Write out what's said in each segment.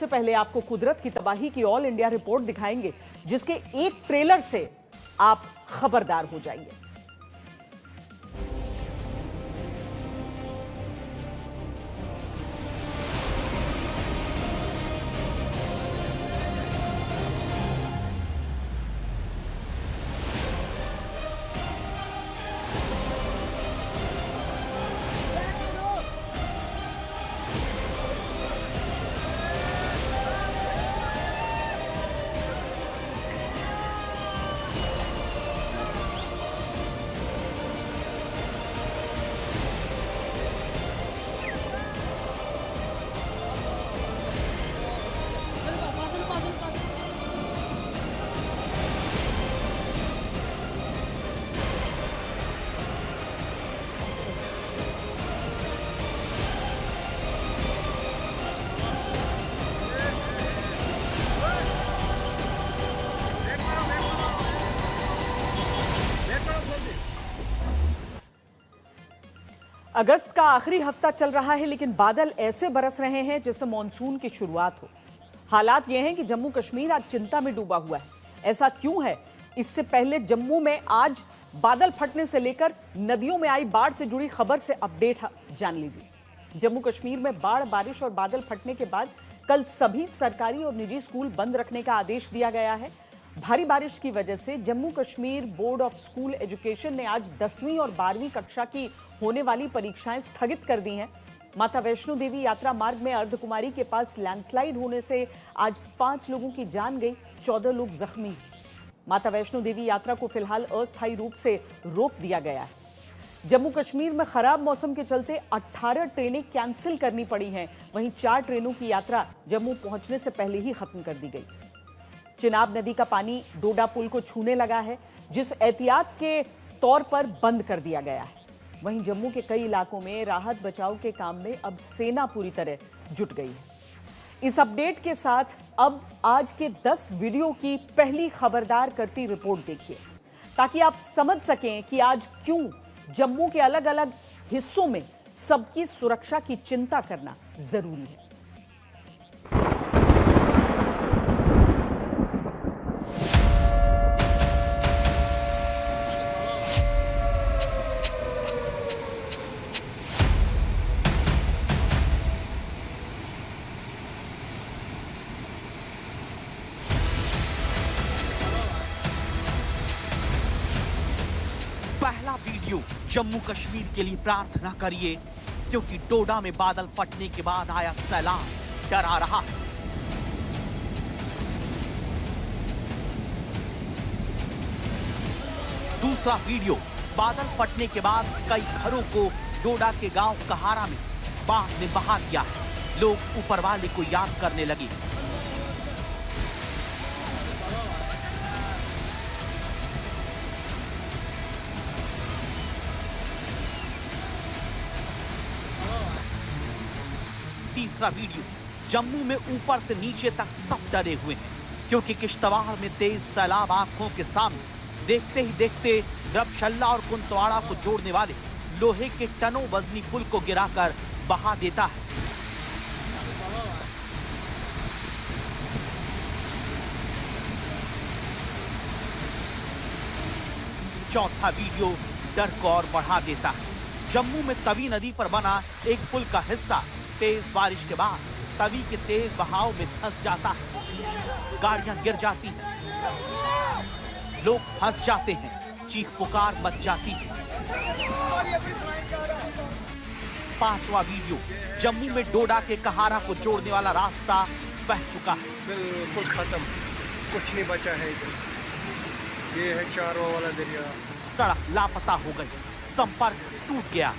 सबसे पहले आपको कुदरत की तबाही की ऑल इंडिया रिपोर्ट दिखाएंगे, जिसके एक ट्रेलर से आप खबरदार हो जाएंगे। अगस्त का आखिरी हफ्ता चल रहा है, लेकिन बादल ऐसे बरस रहे हैं जैसे मॉनसून की शुरुआत हो। हालात यह हैं कि जम्मू कश्मीर आज चिंता में डूबा हुआ है। ऐसा क्यों है? इससे पहले जम्मू में आज बादल फटने से लेकर नदियों में आई बाढ़ से जुड़ी खबर से अपडेट जान लीजिए। जम्मू कश्मीर में बाढ़, बारिश और बादल फटने के बाद कल सभी सरकारी और निजी स्कूल बंद रखने का आदेश दिया गया है। भारी बारिश की वजह से Jammu Kashmir board of school education ने आज 10वीं और 12वीं कक्षा की होने वाली परीक्षाएं स्थगित कर दी हैं। माता वैष्णो देवी यात्रा मार्ग में अर्धकुमारी के पास लैंडस्लाइड होने से आज 5 लोगों की जान गई, 14 लोग जख्मी। माता वैष्णो देवी यात्रा को फिलहाल अस्थायी रूप से रोक दिया गया है। जम्मू कश्मीर में खराब मौसम के चलते 18 ट्रेनें कैंसिल करनी पड़ी हैं। वहीं 4 ट्रेनों की यात्रा जम्मू पहुंचने से पहले ही खत्म कर दी गई। चिनाब नदी का पानी डोडा पुल को छूने लगा है, जिस एहतियात के तौर पर बंद कर दिया गया है। वहीं जम्मू के कई इलाकों में राहत बचाव के काम में अब सेना पूरी तरह जुट गई है। इस अपडेट के साथ अब आज के 10 वीडियो की पहली खबरदार करती रिपोर्ट देखिए, ताकि आप समझ सकें कि आज क्यों जम्मू के अलग अलग हिस्सों में सबकी सुरक्षा की चिंता करना जरूरी है। पहला वीडियो जम्मू कश्मीर के लिए प्रार्थना करिए, क्योंकि डोडा में बादल फटने के बाद आया सैलाब डरा रहा है। दूसरा वीडियो बादल फटने के बाद कई घरों को डोडा के गांव कहारा में बाढ़ ने बहा दिया है। लोग ऊपर वाले को याद करने लगे। तीसरा वीडियो जम्मू में ऊपर से नीचे तक सब डरे हुए हैं, क्योंकि किश्तवाड़ में तेज सैलाब आंखों के सामने देखते ही देखते रबशल्ला और कुंतवाड़ा को जोड़ने वाले लोहे के टनों वजनी पुल को गिराकर बहा देता है। चौथा वीडियो डर को और बढ़ा देता है। जम्मू में तवी नदी पर बना एक पुल का हिस्सा तेज बारिश के बाद तवी के तेज बहाव में धंस जाता है। गाड़ियां गिर जाती हैं, लोग फंस जाते हैं, चीख पुकार मच जाती है। पांचवा वीडियो जम्मू में डोडा के कहारा को जोड़ने वाला रास्ता बह चुका है। बिल्कुल खत्म, कुछ नहीं बचा है इधर। ये है चारों वाला दरिया। सड़क लापता हो गई, संपर्क टूट गया।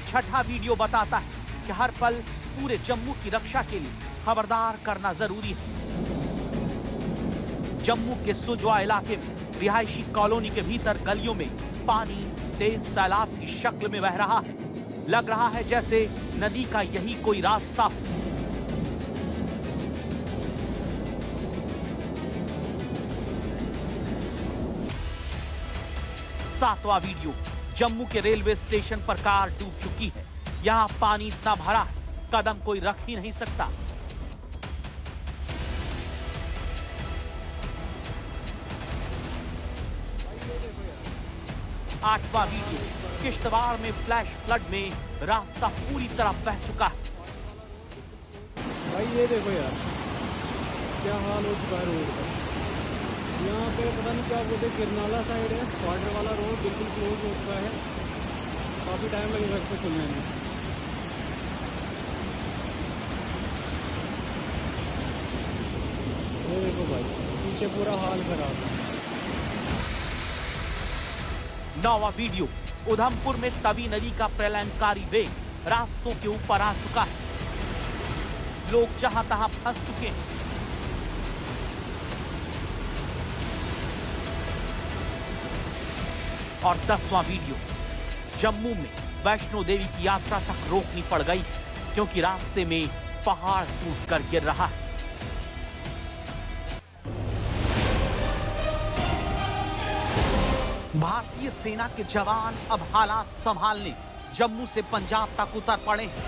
छठा वीडियो बताता है कि हर पल पूरे जम्मू की रक्षा के लिए खबरदार करना जरूरी है। जम्मू के सुजवा इलाके में रिहायशी कॉलोनी के भीतर गलियों में पानी तेज सैलाब की शक्ल में बह रहा है। लग रहा है जैसे नदी का यही कोई रास्ता हो। सातवां वीडियो जम्मू के रेलवे स्टेशन पर कार डूब चुकी है। यहाँ पानी इतना भरा है, कदम कोई रख ही नहीं सकता। आठवां वीडियो, किश्तवाड़ में फ्लैश फ्लड में रास्ता पूरी तरह बह चुका है। भाई ये देखो यार क्या हाल हो चुका है रोड का। यहाँ पे पता नहीं क्या बोलते, किरनाला साइड है, क्वार्टर वाला रोड बिल्कुल क्लोज हो चुका है। काफ़ी टाइम लगेगा इस पर खुलने में। ये देखो भाई पीछे पूरा हाल खराब है। नौवां वीडियो, उधमपुर में तवी नदी का प्रलयंकारी वेग रास्तों के ऊपर आ चुका है। लोग जहां तहां फंस चुके हैं। और 10वां वीडियो, जम्मू में वैष्णो देवी की यात्रा तक रोकनी पड़ गई क्योंकि रास्ते में पहाड़ टूटकर गिर रहा है। भारतीय सेना के जवान अब हालात संभालने जम्मू से पंजाब तक उतर पड़े हैं,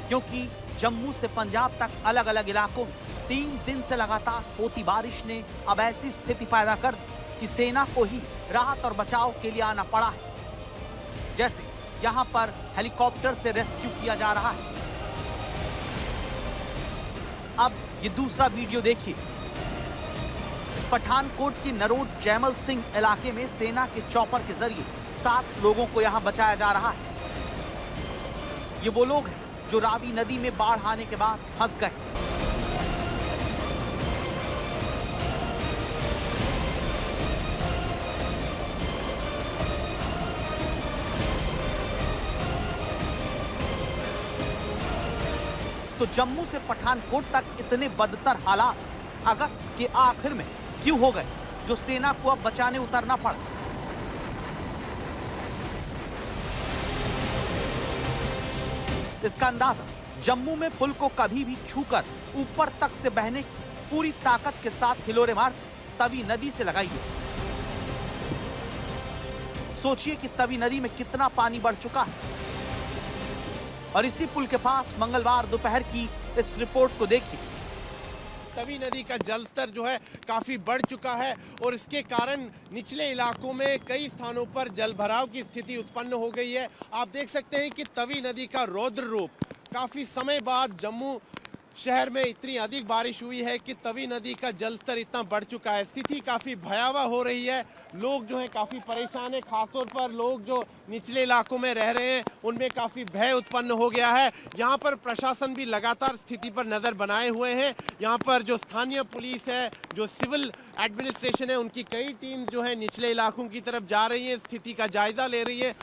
क्योंकि जम्मू से पंजाब तक अलग अलग इलाकों में 3 दिन से लगातार होती बारिश ने अब ऐसी स्थिति पैदा कर दी कि सेना को ही राहत और बचाव के लिए आना पड़ा है। जैसे यहां पर हेलीकॉप्टर से रेस्क्यू किया जा रहा है। अब ये दूसरा वीडियो देखिए। पठानकोट की नरोट जैमल सिंह इलाके में सेना के चॉपर के जरिए 7 लोगों को यहां बचाया जा रहा है। ये वो लोग हैं जो रावी नदी में बाढ़ आने के बाद फंस गए। तो जम्मू से पठानकोट तक इतने बदतर हालात अगस्त के आखिर में क्यों हो गए, जो सेना को अब बचाने उतरना पड़ा? इसका अंदाजा जम्मू में पुल को कभी भी छूकर ऊपर तक से बहने की पूरी ताकत के साथ हिलोरे मारते तवी नदी से लगाइए। सोचिए कि तवी नदी में कितना पानी बढ़ चुका है। और इसी पुल के पास मंगलवार दोपहर की इस रिपोर्ट को देखिए। तवी नदी का जलस्तर जो है काफी बढ़ चुका है और इसके कारण निचले इलाकों में कई स्थानों पर जलभराव की स्थिति उत्पन्न हो गई है। आप देख सकते हैं कि तवी नदी का रौद्र रूप, काफी समय बाद जम्मू शहर में इतनी अधिक बारिश हुई है कि तवी नदी का जलस्तर इतना बढ़ चुका है। स्थिति काफी भयावह हो रही है। लोग जो है काफी परेशान है, खासतौर पर लोग जो निचले इलाकों में रह रहे हैं उनमें काफी भय उत्पन्न हो गया है। यहाँ पर प्रशासन भी लगातार स्थिति पर नजर बनाए हुए हैं। यहाँ पर जो स्थानीय पुलिस है, जो सिविल एडमिनिस्ट्रेशन है, उनकी कई टीम जो है निचले इलाकों की तरफ जा रही है, स्थिति का जायजा ले रही है।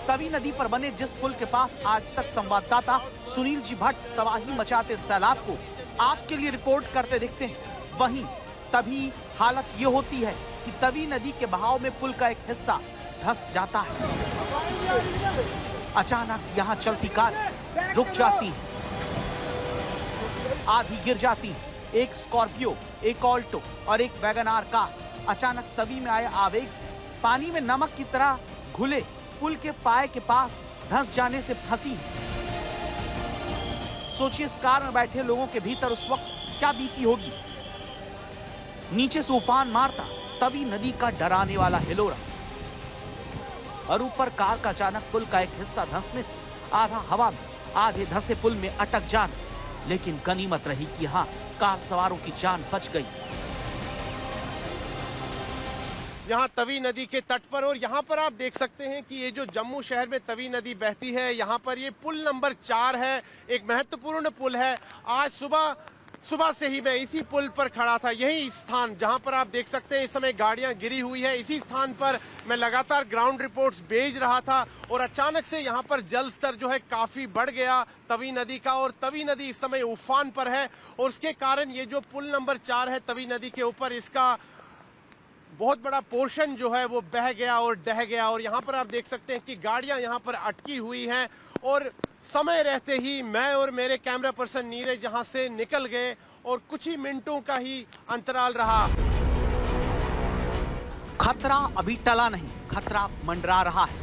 तवी नदी पर बने जिस पुल के पास आज तक संवाददाता सुनील जी भट्ट तबाही मचाते इस सैलाब को आपके लिए रिपोर्ट करते दिखते हैं, वहीं तभी हालत ये होती है कि तवी नदी के बहाव में पुल का एक हिस्सा धंस जाता है। अचानक यहाँ चलती कार रुक जाती है, आधी गिर जाती है। एक स्कॉर्पियो, एक ऑल्टो और एक वैगनआर कार अचानक तवी में आए आवेग से पानी में नमक की तरह घुले पुल के पाए के पास धंस जाने से फंसी। सोचिए इस कार में बैठे लोगों के भीतर उस वक्त क्या बीती होगी। नीचे से उफान मारता तवी नदी का डराने वाला हिलोरा और ऊपर कार का अचानक पुल का एक हिस्सा धंसने से आधा हवा में आधे धंसे पुल में अटक जाना। लेकिन गनीमत रही कि हाँ, कार सवारों की जान बच गई। यहाँ तवी नदी के तट पर, और यहाँ पर आप देख सकते हैं कि ये जो जम्मू शहर में तवी नदी बहती है, यहाँ पर ये पुल नंबर 4 है, एक महत्वपूर्ण पुल है। आज सुबह से ही मैं इसी पुल पर खड़ा था। यही स्थान जहाँ पर आप देख सकते हैं इस समय गाड़ियाँ गिरी हुई है, इसी स्थान पर मैं लगातार ग्राउंड रिपोर्ट्स भेज रहा था और अचानक से यहाँ पर जल स्तर जो है काफी बढ़ गया तवी नदी का, और तवी नदी इस समय उफान पर है। और उसके कारण ये जो पुल नंबर 4 है तवी नदी के ऊपर, इसका बहुत बड़ा पोर्शन जो है वो बह गया और डह गया। और यहाँ पर आप देख सकते हैं कि गाड़ियां यहाँ पर अटकी हुई हैं और समय रहते ही मैं और मेरे कैमरा पर्सन नीरज यहाँ से निकल गए और कुछ ही मिनटों का ही अंतराल रहा। खतरा अभी टला नहीं, खतरा मंडरा रहा है।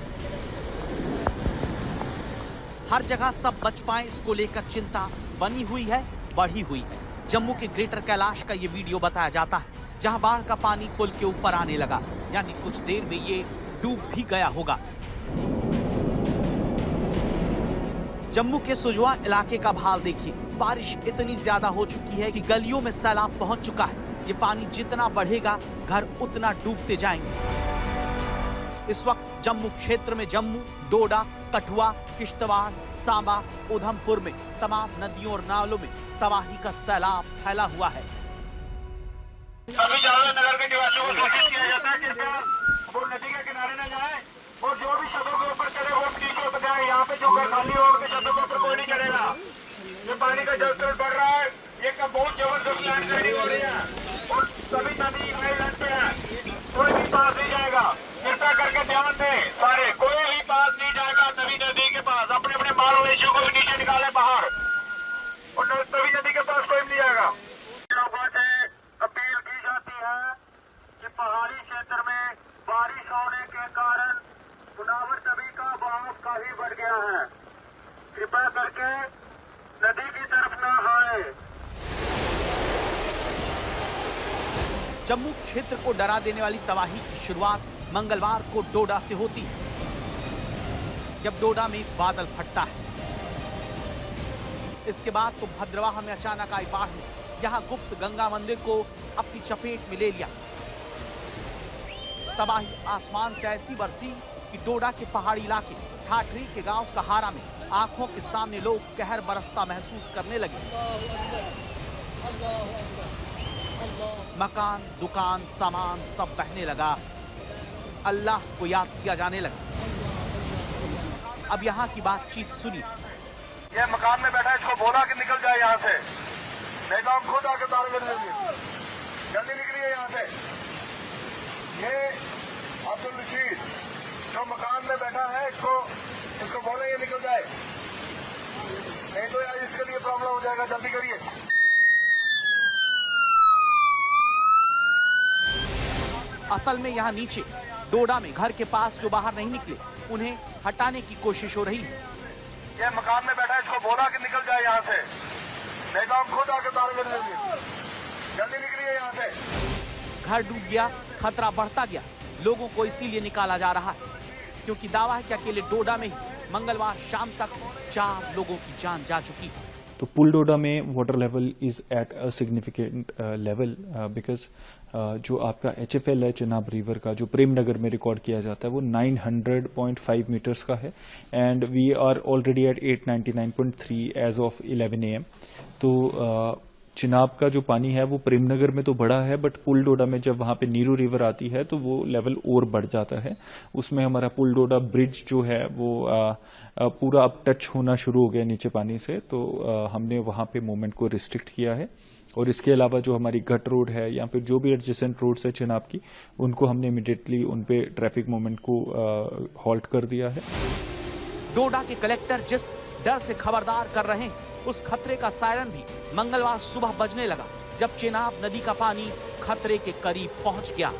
हर जगह सब बच पाए इसको लेकर चिंता बनी हुई है, बढ़ी हुई है। जम्मू के ग्रेटर कैलाश का ये वीडियो बताया जाता है, जहां बाढ़ का पानी पुल के ऊपर आने लगा, यानी कुछ देर में ये डूब भी गया होगा। जम्मू के सुजवा इलाके का हाल देखिए। बारिश इतनी ज्यादा हो चुकी है कि गलियों में सैलाब पहुंच चुका है। ये पानी जितना बढ़ेगा, घर उतना डूबते जाएंगे। इस वक्त जम्मू क्षेत्र में जम्मू, डोडा, कठुआ, किश्तवाड़, सांबा, उधमपुर में तमाम नदियों और नालों में तबाही का सैलाब फैला हुआ है। अभी ज्यादा नगर के निवासियों को सूचित किया जाता है कि वो नदी के किनारे न जाए और जो भी छतों के ऊपर चढ़े वो नीचे उतर जाए। यहाँ पे जो घर खाली हो उनके छतों के ऊपर कोई नहीं चढ़ेगा। ये पानी का जलस्तर बढ़ रहा है, ये का बहुत जबरदस्त लैंडस्लाइडिंग हो रही है और सभी नदी पे है, कोई भी पास नहीं जाएगा। कृपया करके ध्यान दें सारे, कोई भी पास नहीं जाएगा तभी नदी के पास। अपने अपने माल मवेशियों को भी नीचे निकाले बाहर और तभी नदी के पास कोई नहीं जाएगा। लोगों से अपील की जाती है कि पहाड़ी क्षेत्र में बारिश होने के कारण पुनावर तवी का बहाव काफी बढ़ गया है। कृपया करके नदी की तरफ न आए। जम्मू क्षेत्र को डरा देने वाली तबाही की शुरुआत मंगलवार को डोडा से होती है, जब डोडा में बादल फटता है। इसके बाद तो भद्रवाह में अचानक आई बाढ़ ने यहां गुप्त गंगा मंदिर को अपनी चपेट में ले लिया। तबाही आसमान से ऐसी बरसी कि डोडा के पहाड़ी इलाके ठाठरी के गांव कहारा में आंखों के सामने लोग कहर बरसता महसूस करने लगे। मकान, दुकान, सामान सब बहने लगा। अल्लाह को याद किया जाने लगा। अब यहाँ की बातचीत सुनिए। ये मकान में बैठा है, इसको बोला कि निकल जाए यहाँ से, नहीं तो हम खुद आके तार कर देंगे। जल्दी निकलिए यहाँ से। ये अब्दुल रशीद जो मकान में बैठा है, इसको बोले ये निकल जाए, नहीं तो यार इसके लिए प्रॉब्लम हो जाएगा। जल्दी करिए। असल में यहाँ नीचे डोडा में घर के पास जो बाहर नहीं निकले, उन्हें हटाने की कोशिश हो रही है। ये मकान में बैठा है, इसको बोला कि निकल जाए यहाँ से, नहीं तो हम खुद आके तार कर देंगे। जल्दी निकलिए यहाँ से। घर डूब गया, खतरा बढ़ता गया। लोगों को इसीलिए निकाला जा रहा है क्योंकि दावा है कि अकेले डोडा में ही मंगलवार शाम तक 4 लोगों की जान जा चुकी है। तो पुल डोडा में water level is at a significant level because जो आपका HFL है चिनाब रिवर का, जो प्रेम नगर में रिकॉर्ड किया जाता है, वो 900.5 मीटर्स का है and we are already at 899.3 as of 11 AM। तो चिनाब का जो पानी है वो प्रेम नगर में तो बढ़ा है, बट पुल डोडा में जब वहां पे नीरू रिवर आती है तो वो लेवल और बढ़ जाता है। उसमें हमारा पुल डोडा ब्रिज जो है वो पूरा अब टच होना शुरू हो गया नीचे पानी से, तो हमने वहां पे मूवमेंट को रिस्ट्रिक्ट किया है। और इसके अलावा जो हमारी घट रोड है या फिर जो भी एडजेसेंट रोड्स है चिनाब की, उनको हमने इमीडिएटली उन पे ट्रैफिक मूवमेंट को हॉल्ट कर दिया है। डोडा के कलेक्टर जिस डर से खबरदार कर रहे हैं, उस खतरे का सायरन भी मंगलवार सुबह बजने लगा जब चेनाब नदी का पानी खतरे के करीब पहुंच गया।